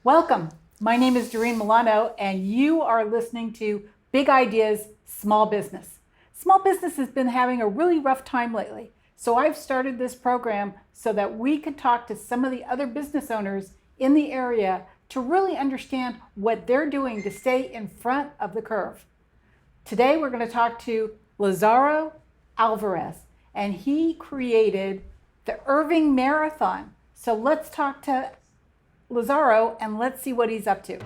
Welcome. My name is Doreen Milano, and you are listening to Big Ideas, Small Business. Small business has been having a really rough time lately, so I've started this program so that we could talk to some of the other business owners in the area to really understand what they're doing to stay in front of the curve. Today, we're going to talk to Lazaro Alvarez, and he created the Irving Marathon. So let's talk to Lazaro and let's see what he's up to.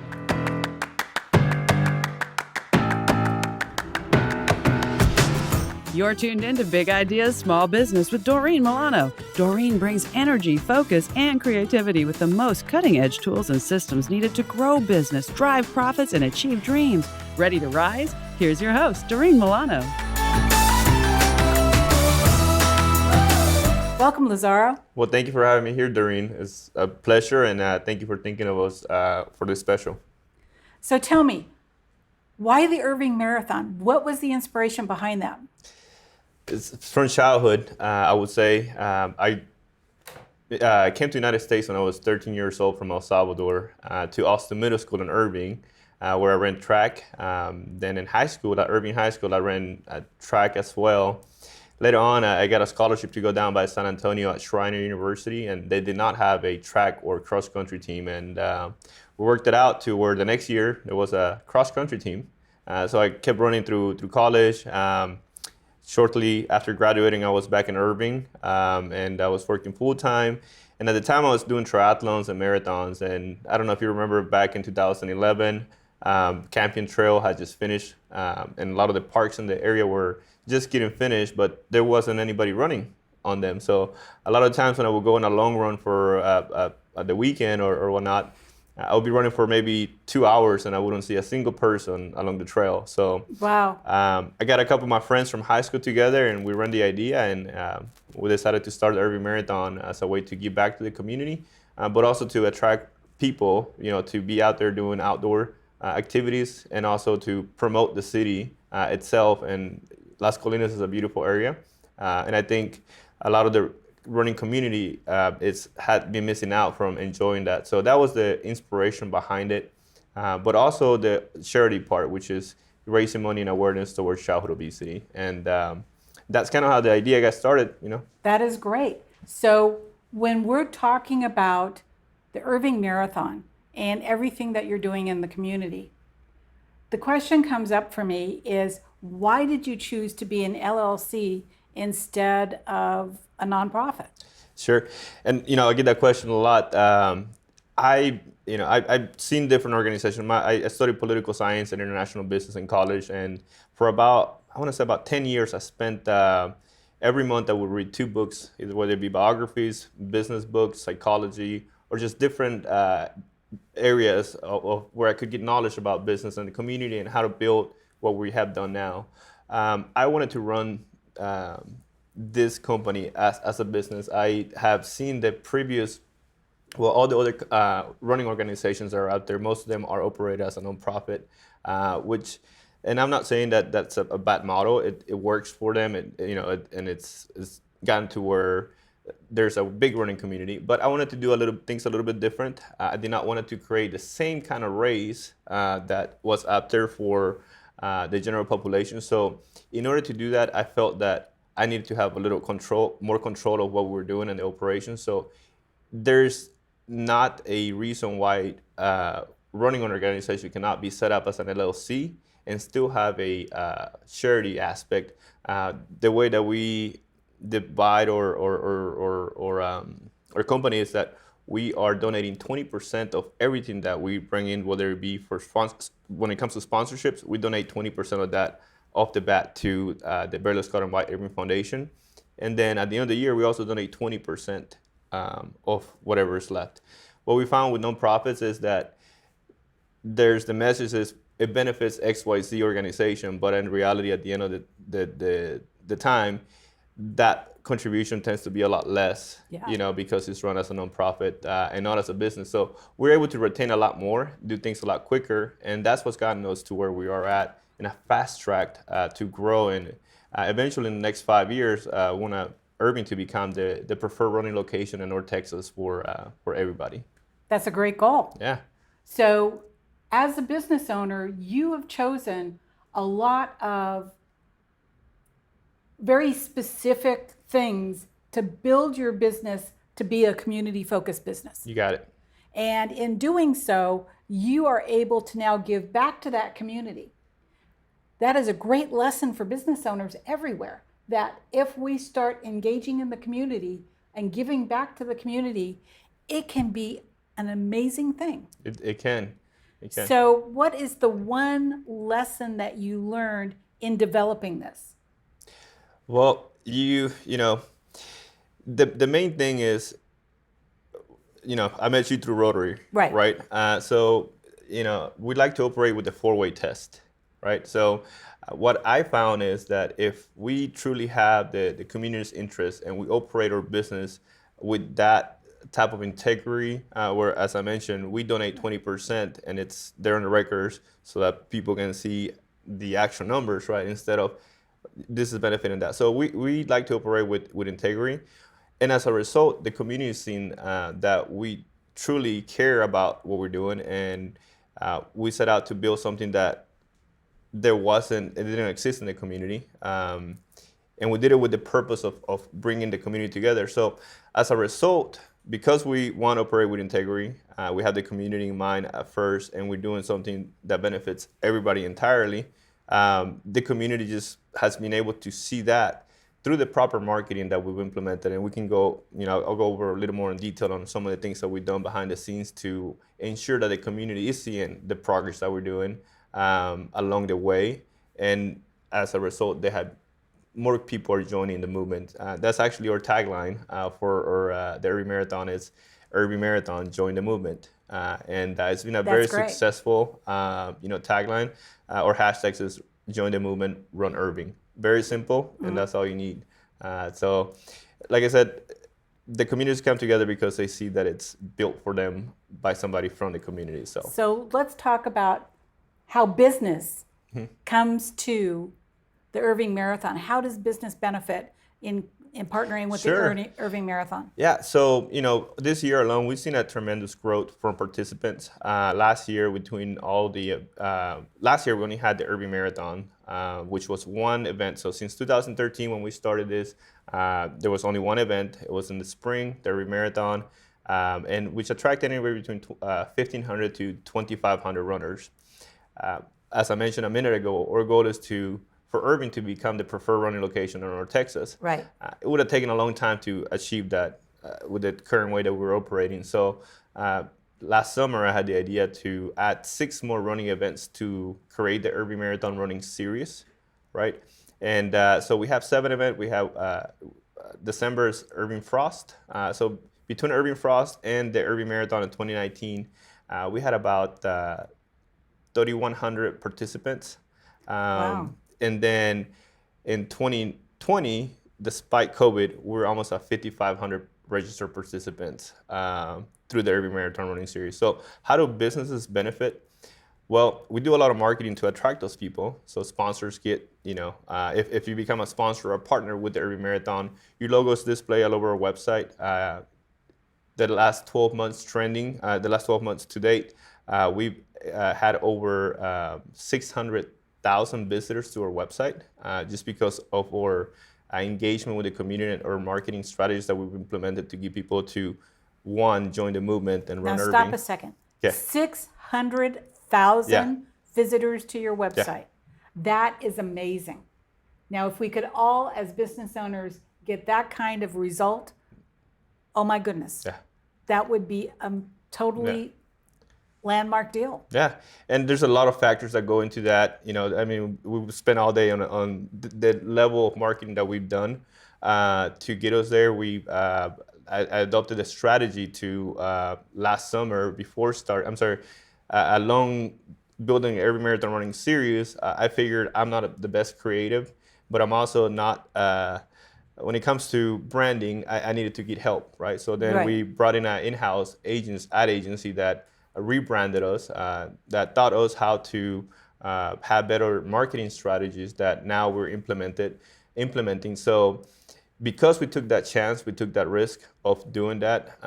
You're tuned in to Big Ideas, Small Business with Doreen Milano. Doreen brings energy, focus, and creativity with the most cutting-edge tools and systems needed to grow business, drive profits, and achieve dreams. Ready to rise? Here's your host, Doreen Milano. Welcome, Lazaro. Well, thank you for having me here, Doreen. It's a pleasure, and thank you for thinking of us for this special. So tell me, why the Irving Marathon? What was the inspiration behind that? It's from childhood, I would say. I came to the United States when I was 13 years old from El Salvador to Austin Middle School in Irving, where I ran track. Then in high school, at Irving High School, I ran track as well. Later on, I got a scholarship to go down by San Antonio at Schreiner University, and they did not have a track or cross-country team. And we worked it out to where the next year there was a cross-country team. So I kept running through college. Shortly after graduating, I was back in Irving, and I was working full-time. And at the time, I was doing triathlons and marathons. And I don't know if you remember back in 2011, Campion Trail had just finished, and a lot of the parks in the area were just getting finished, but there wasn't anybody running on them. So a lot of times when I would go on a long run for the weekend or whatnot, I would be running for maybe 2 hours and I wouldn't see a single person along the trail. So Wow. I got a couple of my friends from high school together, and we ran the idea, and we decided to start the Irving Marathon as a way to give back to the community, but also to attract people, to be out there doing outdoor activities, and also to promote the city itself. And Las Colinas is a beautiful area, and I think a lot of the running community had been missing out from enjoying that. So that was the inspiration behind it, but also the charity part, which is raising money and awareness towards childhood obesity. And that's kind of how the idea got started, That is great. So when we're talking about the Irving Marathon and everything that you're doing in the community, the question comes up for me is, why did you choose to be an LLC instead of a nonprofit? Sure. And, I get that question a lot. I've seen different organizations. I studied political science and international business in college. And for about 10 years, I spent every month I would read 2 books, either whether it be biographies, business books, psychology, or just different areas of where I could get knowledge about business and the community and how to build what we have done now. I wanted to run this company as a business. I have seen the previous, all the other running organizations that are out there, most of them are operated as a nonprofit, and I'm not saying that that's a bad model. It works for them, and it's gotten to where there's a big running community. But I wanted to do things a little bit different. I did not want to create the same kind of race that was out there for the general population. So in order to do that, I felt that I needed to have a little more control of what we were doing in the operation. So there's not a reason why running an organization cannot be set up as an LLC and still have a charity aspect. The way that we divide our company is that we are donating 20% of everything that we bring in, whether it be when it comes to sponsorships, we donate 20% of that off the bat to the Barely Scarred and White Irving Foundation. And then at the end of the year, we also donate 20% of whatever is left. What we found with nonprofits is that there's the message is it benefits XYZ organization, but in reality, at the end of the time, that contribution tends to be a lot less, because it's run as a nonprofit and not as a business. So we're able to retain a lot more, do things a lot quicker, and that's what's gotten us to where we are at in a fast track to grow. And eventually in the next 5 years, we want Irving to become the preferred running location in North Texas for everybody. That's a great goal. Yeah. So, as a business owner, you have chosen a lot of very specific things to build your business to be a community focused business. You got it. And in doing so, you are able to now give back to that community. That is a great lesson for business owners everywhere, that if we start engaging in the community and giving back to the community, it can be an amazing thing. It can. It can. So, what is the one lesson that you learned in developing this? Well, the main thing is, I met you through Rotary, Right. Right? So, we like to operate with the four-way test, right? So, what I found is that if we truly have the community's interest and we operate our business with that type of integrity, where, as I mentioned, we donate 20% and it's there on the records so that people can see the actual numbers, right? Instead of this is benefiting that. So we like to operate with integrity. And as a result, the community has seen that we truly care about what we're doing, and we set out to build something that it didn't exist in the community. And we did it with the purpose of bringing the community together. So as a result, because we want to operate with integrity, we have the community in mind at first, and we're doing something that benefits everybody entirely. The community just has been able to see that through the proper marketing that we've implemented. And we can go, I'll go over a little more in detail on some of the things that we've done behind the scenes to ensure that the community is seeing the progress that we're doing along the way. And as a result, they had more people are joining the movement. That's actually our tagline for the Irving Marathon is Irving Marathon, join the movement. And it's been a very successful tagline. Or hashtags is join the movement, run Irving. Very simple, and that's all you need. So, like I said, the communities come together because they see that it's built for them by somebody from the community. So let's talk about how business comes to the Irving Marathon. How does business benefit in partnering with the Irving Marathon? Yeah, so this year alone, we've seen a tremendous growth from participants. Last year, last year we only had the Irving Marathon, which was one event. So since 2013, when we started this, there was only one event. It was in the spring, the Irving Marathon, and which attracted anywhere between 1,500 to 2,500 runners. As I mentioned a minute ago, our goal is for Irving to become the preferred running location in North Texas. Right. It would have taken a long time to achieve that with the current way that we're operating. So last summer, I had the idea to add 6 more running events to create the Irving Marathon running series, right? And so we have 7 events. We have December's Irving Frost. So between Irving Frost and the Irving Marathon in 2019, we had about 3,100 participants. Wow. And then in 2020, despite COVID, we're almost at 5,500 registered participants through the Irving Marathon running series. So how do businesses benefit? Well, we do a lot of marketing to attract those people. So sponsors get, if you become a sponsor or a partner with the Irving Marathon, your logo is displayed all over our website. The last 12 months trending, the last 12 months to date, we've had over 600,000 visitors to our website just because of our engagement with the community and our marketing strategies that we've implemented to get people to, one, join the movement and run Irving. Now stop a second. Yeah. 600,000 visitors to your website. Yeah. That is amazing. Now, if we could all, as business owners, get that kind of result, oh my goodness. Yeah. That would be a totally landmark deal. Yeah, and there's a lot of factors that go into that. We've spent all day on the level of marketing that we've done to get us there. I adopted a strategy to last summer along building an Irving Marathon running series. I figured I'm not the best creative, but I'm also not. When it comes to branding, I needed to get help, right? So then we brought in an in-house ad agency that rebranded us, that taught us how to have better marketing strategies that now we're implementing. So because we took that chance, we took that risk of doing that,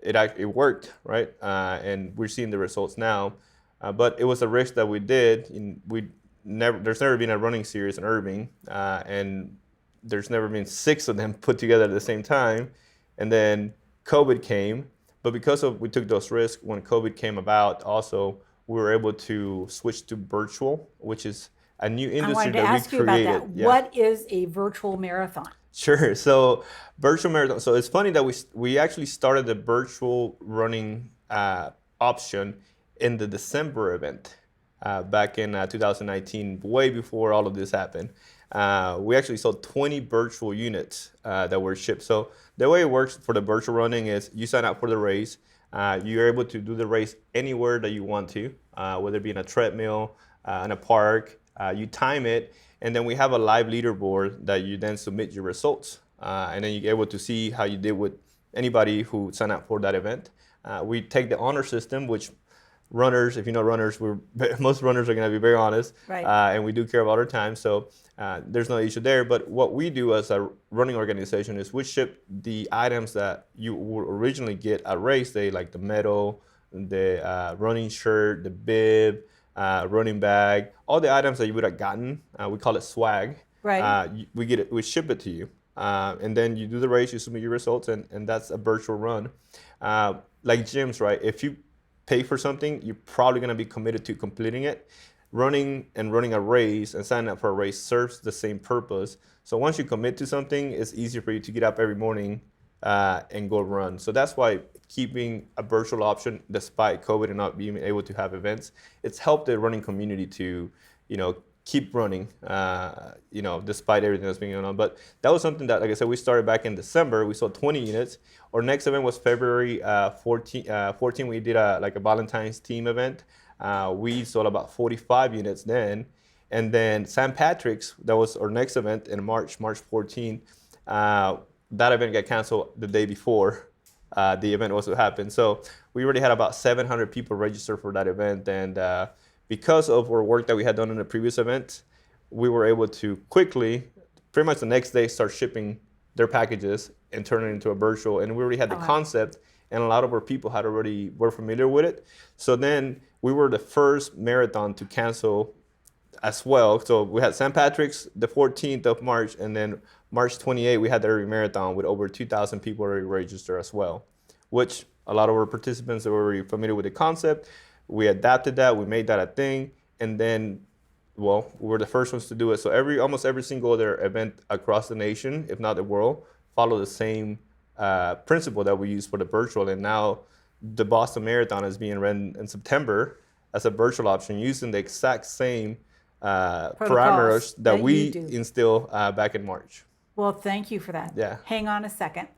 it worked, right? And we're seeing the results now. But it was a risk that we did. There's never been a running series in Irving, and there's never been 6 of them put together at the same time. And then COVID came, but because we took those risks, when COVID came about, also we were able to switch to virtual, which is a new industry I wanted to that ask we you created. about that. Yeah. What is a virtual marathon? Sure. So virtual marathon. So it's funny that we actually started the virtual running option in the December event back in 2019, way before all of this happened. We actually sold 20 virtual units that were shipped. So the way it works for the virtual running is you sign up for the race. You're able to do the race anywhere that you want to, whether it be in a treadmill, in a park. You time it, and then we have a live leaderboard that you then submit your results. And then you're able to see how you did with anybody who signed up for that event. We take the honor system, which runners, if you know runners, most runners are going to be very honest, Right. And we do care about our time, so there's no issue there. But what we do as a running organization is we ship the items that you would originally get at race day, like the medal, the running shirt, the bib, running bag, all the items that you would have gotten. We call it swag. Right. We ship it to you, and then you do the race, you submit your results, and that's a virtual run. Like gyms, right? If you pay for something, you're probably going to be committed to completing it. Running a race and signing up for a race serves the same purpose. So once you commit to something, it's easier for you to get up every morning and go run. So that's why keeping a virtual option, despite COVID and not being able to have events, it's helped the running community to, keep running, despite everything that's been going on. But that was something that, like I said, we started back in December. We sold 20 units. Our next event was February 14. We did a Valentine's team event. We sold about 45 units then. And then St. Patrick's, that was our next event in March 14th. That event got canceled the day before the event also happened. So we already had about 700 people registered for that event. And because of our work that we had done in the previous event, we were able to quickly, pretty much the next day, start shipping their packages and turn it into a virtual. And we already had the concept, and a lot of our people were familiar with it. So then we were the first marathon to cancel as well. So we had St. Patrick's the 14th of March, and then March 28th, we had the Irving Marathon with over 2,000 people already registered as well, which a lot of our participants were already familiar with the concept. We adapted that, we made that a thing, and then, we were the first ones to do it. So almost every single other event across the nation, if not the world, follow the same principle that we use for the virtual. And now the Boston Marathon is being run in September as a virtual option using the exact same parameters that we instill back in March. Well, thank you for that. Yeah. Hang on a second.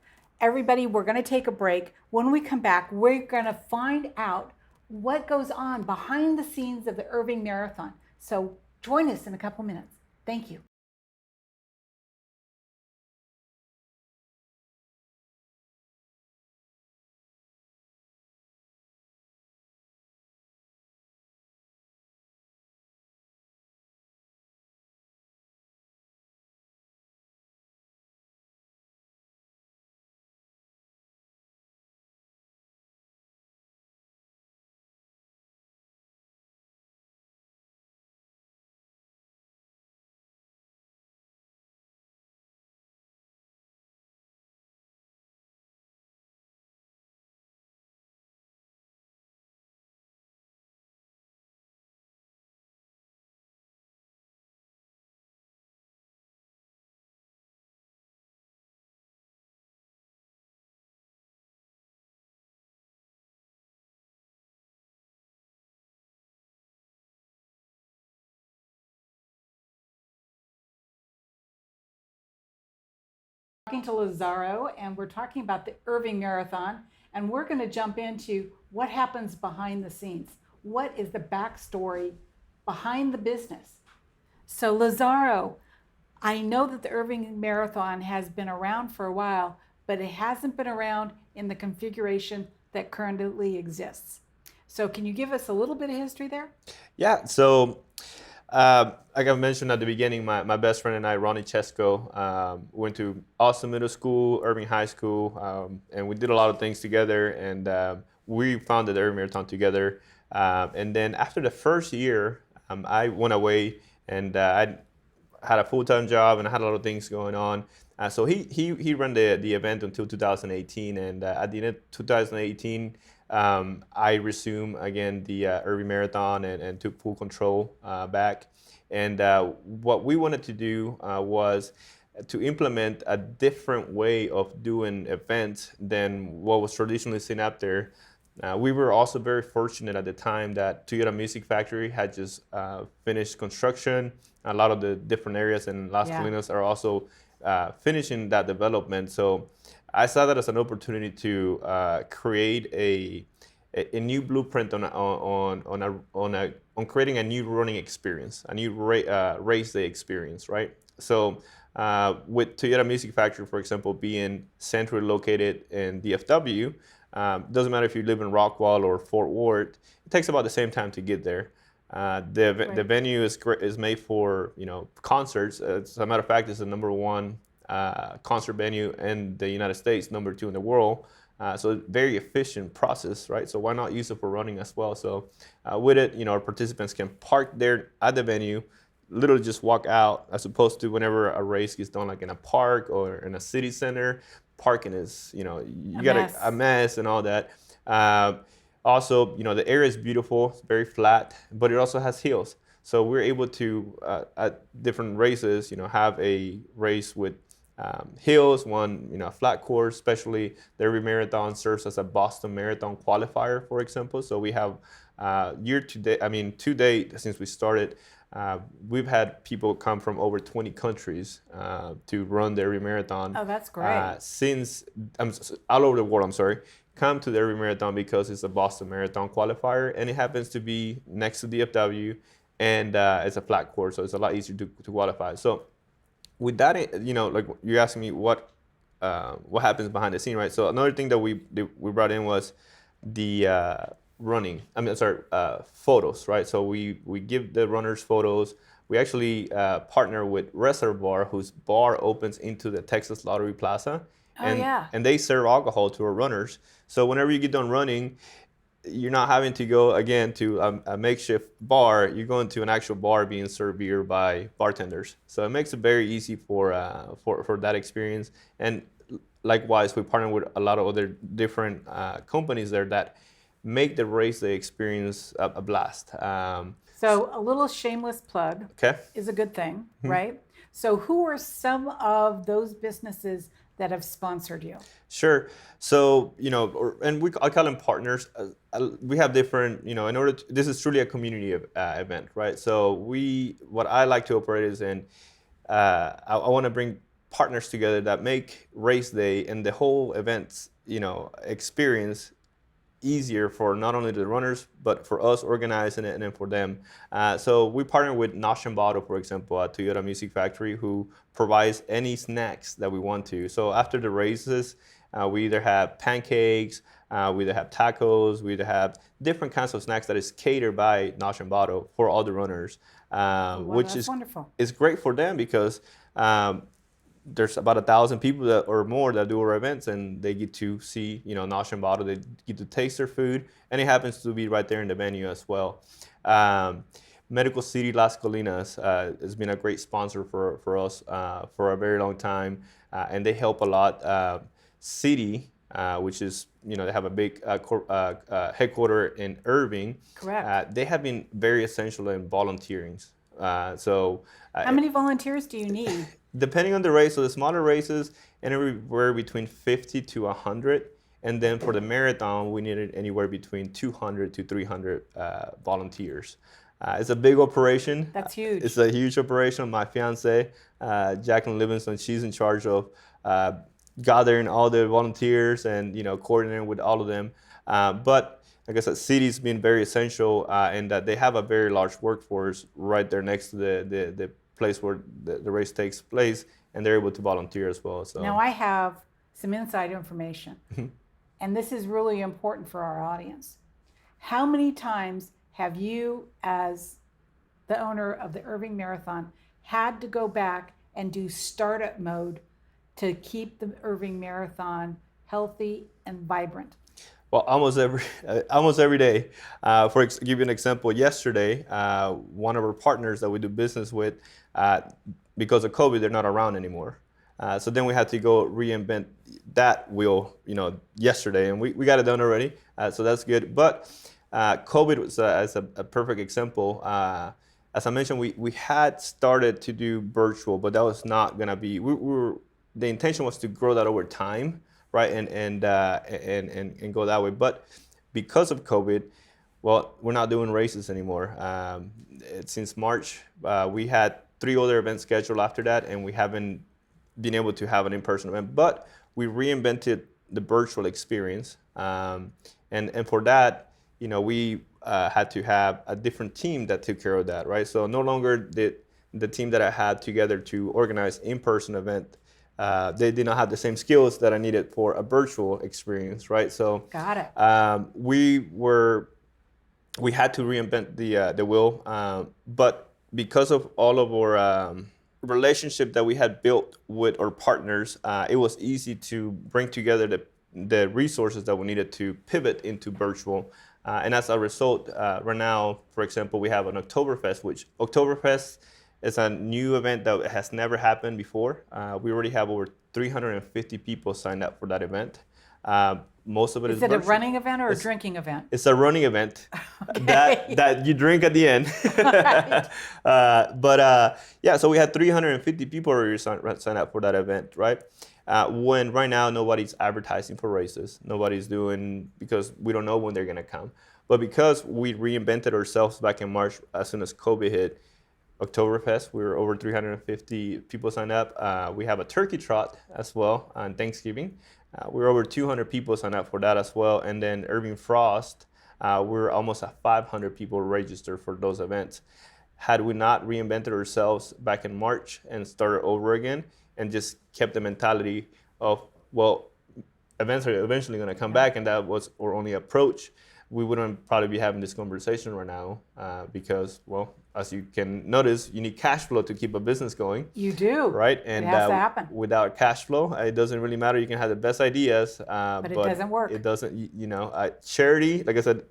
Everybody, we're going to take a break. When we come back, we're going to find out what goes on behind the scenes of the Irving Marathon. So join us in a couple minutes. Thank you. Talking to Lazaro, and we're talking about the Irving Marathon, and we're going to jump into what happens behind the scenes. What is the backstory behind the business? So Lazaro, I know that the Irving Marathon has been around for a while, but it hasn't been around in the configuration that currently exists. So can you give us a little bit of history there? Yeah, so Like I mentioned at the beginning, my best friend and I, Ronnie Chesko, went to Austin Middle School, Irving High School, and we did a lot of things together. And we founded the Irving Marathon together. And then after the first year, I went away and I had a full-time job and I had a lot of things going on. So he ran the event until 2018, and at the end of 2018, I resumed again the Irving Marathon and took full control back. And what we wanted to do was to implement a different way of doing events than what was traditionally seen out there. We were also very fortunate at the time that Toyota Music Factory had just finished construction. A lot of the different areas in Las Colinas are also finishing that development. So I saw that as an opportunity to create a new blueprint on creating a new running experience, a new race day experience, right? So with Toyota Music Factory, for example, being centrally located in DFW, doesn't matter if you live in Rockwall or Fort Worth, it takes about the same time to get there. The venue is made for concerts. As a matter of fact, it's the #1 concert venue in the United States, #2 in the world. So very efficient process, right? So why not use it for running as well? So with it, our participants can park there at the venue, literally just walk out, as opposed to whenever a race gets done like in a park or in a city center. Parking is, a mess and all that. Also, the area is beautiful, it's very flat, but it also has hills. So we're able to, at different races, have a race with hills, one, a flat course, especially the Irving Marathon serves as a Boston Marathon qualifier, for example. So we have to date, since we started, we've had people come from over 20 countries to run the Irving Marathon. Oh, that's great. Since all over the world, come to the Irving Marathon because it's a Boston Marathon qualifier, and it happens to be next to DFW, and it's a flat course, so it's a lot easier to qualify. So with that, like you're asking me what happens behind the scene, right? So another thing that we brought in was the photos, right? So we give the runners photos. We actually partner with Reservoir, whose bar opens into the Texas Lottery Plaza. And they serve alcohol to our runners. So whenever you get done running, you're not having to go again to a makeshift bar. You're going to an actual bar being served beer by bartenders. So it makes it very easy for that experience. And likewise, we partner with a lot of other different companies there that make the race day experience a blast. So a little shameless plug is a good thing, right? So who are some of those businesses that have sponsored you? Sure. So, I call them partners. We have different, this is truly a community event, right? So what I like to operate is I want to bring partners together that make race day and the whole event, experience easier for not only the runners, but for us organizing it and then for them. So we partner with Nosh and Bottle, for example, at Toyota Music Factory, who provides any snacks that we want to. So after the races, we either have pancakes, we either have tacos, we either have different kinds of snacks that is catered by Nosh and Bottle for all the runners, which is wonderful. It's great for them because there's about 1,000 people or more that do our events, and they get to see, Nosh and Bottle. They get to taste their food, and it happens to be right there in the venue as well. Medical City Las Colinas has been a great sponsor for us for a very long time, and they help a lot. City, which is, they have a big headquarter in Irving. Correct. They have been very essential in volunteering. How many volunteers do you need? Depending on the race, so the smaller races, anywhere between 50 to 100. And then for the marathon, we needed anywhere between 200 to 300 volunteers. It's a big operation. That's huge. It's a huge operation. My fiance, Jacqueline Livingston, she's in charge of gathering all the volunteers and coordinating with all of them. But like I said, City's been very essential in that they have a very large workforce right there next to the place where the race takes place, and they're able to volunteer as well. So now I have some inside information, and this is really important for our audience. How many times have you, as the owner of the Irving Marathon, had to go back and do startup mode to keep the Irving Marathon healthy and vibrant? Well, almost every day. Give you an example, yesterday, one of our partners that we do business with, because of COVID, they're not around anymore. So then we had to go reinvent that wheel, yesterday, and we got it done already. So that's good. But COVID was a perfect example. As I mentioned, we had started to do virtual, but that was not gonna be. The intention was to grow that over time, right, and go that way. But because of COVID, well, we're not doing races anymore. Since March, we had 3 other events scheduled after that, and we haven't been able to have an in-person event. But we reinvented the virtual experience, and for that, we had to have a different team that took care of that, right? So no longer the team that I had together to organize in-person event. They did not have the same skills that I needed for a virtual experience, right? So got it. We had to reinvent the wheel, but because of all of our relationship that we had built with our partners, it was easy to bring together the resources that we needed to pivot into virtual. And as a result, right now, for example, we have an Oktoberfest, which Oktoberfest is a new event that has never happened before. We already have over 350 people signed up for that event. Most of it is it virtual. A running event or a drinking event? It's a running event Okay. that you drink at the end. Right. So we had 350 people already sign up for that event, right? When right now nobody's advertising for races, nobody's doing, because we don't know when they're gonna come. But because we reinvented ourselves back in March, as soon as COVID hit, Oktoberfest, we were over 350 people signed up. We have a turkey trot as well on Thanksgiving. We're over 200 people signed up for that as well. And then Irving Frost, we're almost at 500 people registered for those events. Had we not reinvented ourselves back in March and started over again and just kept the mentality of, well, events are eventually going to come back, and that was our only approach, we wouldn't probably be having this conversation right now because, well, as you can notice, you need cash flow to keep a business going. You do. Right? And it has to happen. Without cash flow, it doesn't really matter. You can have the best ideas, but it doesn't work. It doesn't, charity, like I said,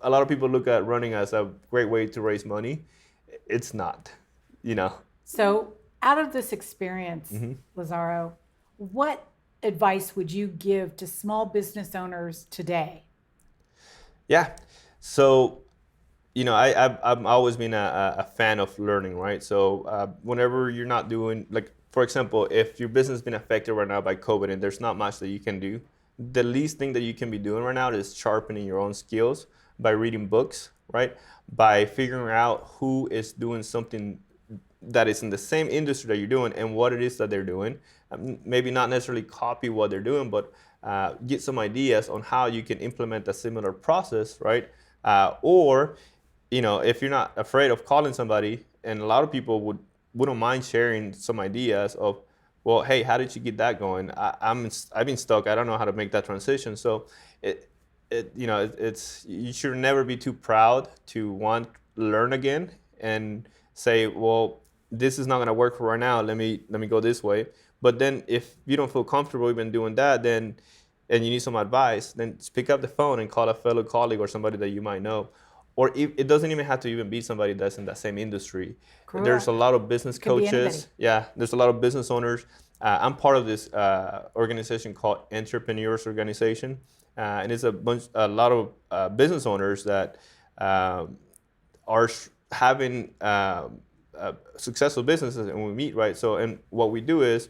a lot of people look at running as a great way to raise money. It's not, So out of this experience, Lazaro, what advice would you give to small business owners today? Yeah. So, I've always been a fan of learning, right? So whenever you're not doing, like, for example, if your business has been affected right now by COVID and there's not much that you can do, the least thing that you can be doing right now is sharpening your own skills by reading books, right? By figuring out who is doing something that is in the same industry that you're doing and what it is that they're doing. Maybe not necessarily copy what they're doing, but get some ideas on how you can implement a similar process, right? Or, if you're not afraid of calling somebody, and a lot of people wouldn't mind sharing some ideas of, well, hey, how did you get that going? I've been stuck. I don't know how to make that transition. So you should never be too proud to learn again and say, well, this is not going to work for right now. Let me go this way. But then if you don't feel comfortable even doing that, and you need some advice, then just pick up the phone and call a fellow colleague or somebody that you might know. Or it doesn't even have to even be somebody that's in that same industry. Correct. There's a lot of business coaches. Yeah, there's a lot of business owners. I'm part of this organization called Entrepreneurs Organization. And it's a lot of business owners that are having successful businesses, and we meet, right? So, and what we do is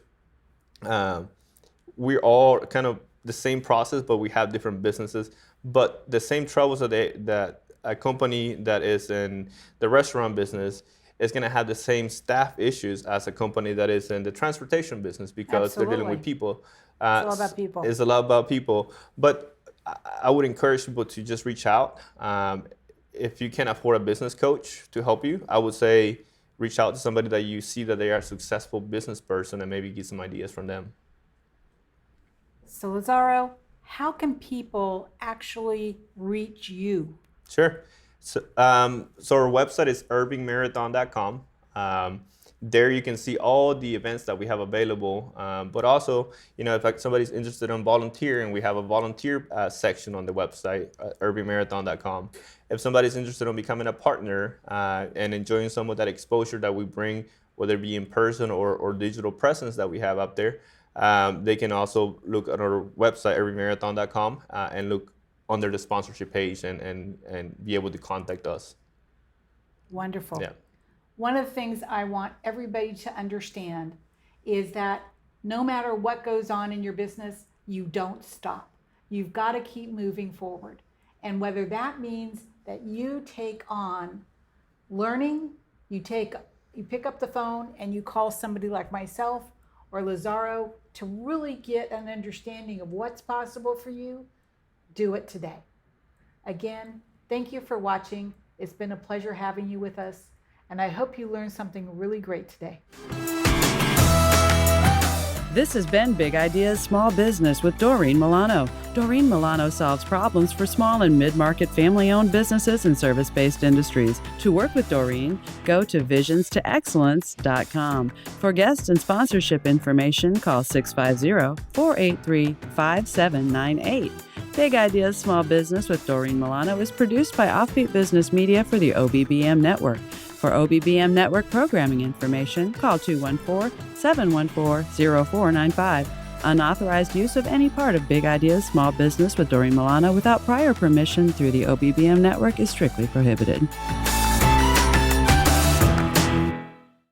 we're all kind of the same process, but we have different businesses. But the same troubles that a company that is in the restaurant business is going to have the same staff issues as a company that is in the transportation business, because they're dealing with people. It's all about people. It's a lot about people. But I would encourage people to just reach out. If you can afford a business coach to help you, I would say reach out to somebody that you see that they are a successful business person and maybe get some ideas from them. So Lazaro, how can people actually reach you? Sure. So our website is irvingmarathon.com. There you can see all the events that we have available, but also, if somebody's interested in volunteering, we have a volunteer section on the website, irvingmarathon.com. If somebody's interested in becoming a partner and enjoying some of that exposure that we bring, whether it be in person or digital presence that we have up there, they can also look at our website, irvingmarathon.com, and look under the sponsorship page and be able to contact us. Wonderful. Yeah. One of the things I want everybody to understand is that no matter what goes on in your business, you don't stop. You've got to keep moving forward. And whether that means that you take on learning, you pick up the phone and you call somebody like myself or Lazaro to really get an understanding of what's possible for you, do it today. Again, thank you for watching. It's been a pleasure having you with us, and I hope you learned something really great today. This has been Big Ideas Small Business with Doreen Milano. Doreen Milano solves problems for small and mid-market family-owned businesses and service-based industries. To work with Doreen, go to visionstoexcellence.com. For guest and sponsorship information, call 650-483-5798. Big Ideas Small Business with Doreen Milano is produced by Offbeat Business Media for the OBBM Network. For OBBM Network programming information, call 214-714-0495. Unauthorized use of any part of Big Ideas Small Business with Doreen Milano without prior permission through the OBBM Network is strictly prohibited.